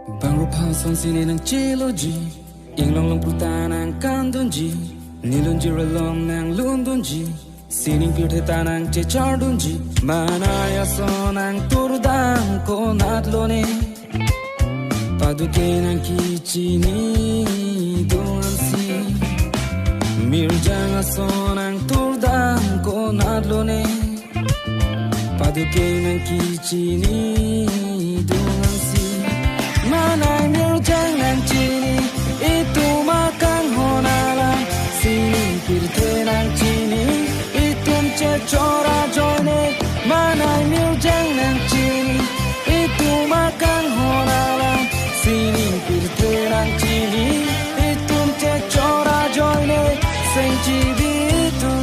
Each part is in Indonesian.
Bang rupa son sini nang ciloji, ing long long puta nang kandunji, nilunji relong nang lundunji, sining pirte tanang ce chardunji, manaya son nang turdang ko natlone, paduke nang kichini duansi, mirjang son nang turdang ko natlone, paduke nang kichini duansi. Manay mirjang nang chini itu makan honala sini pirte nang chini itum che chora joine manay mirjang nang chini itu makan honala sini pirte nang chini itum che chora joine sing chibi itu.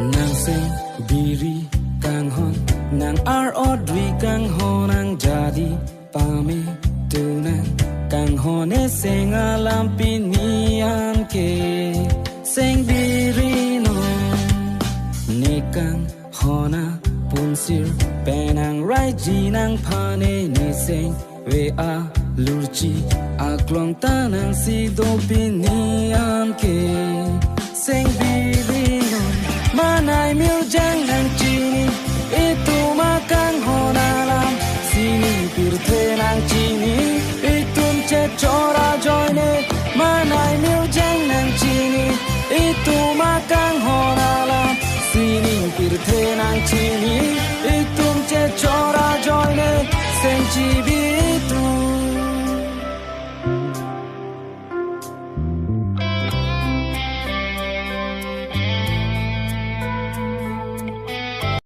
Nang sing biri kang hon nang odri kang hon nang jadi pame tunan kang hone sing alam pinian ke sing biri no nikang hona punsir penang raiji nang pane ne sing we a lurchi aklong tanang si do pinian ke sing biri manay mirjang nang chini itu makan honalam sini pirte nang chini itum che chora joine manay mirjang nang chini itu makan honalam sini pirte nang chini itum che chora joine seng chibi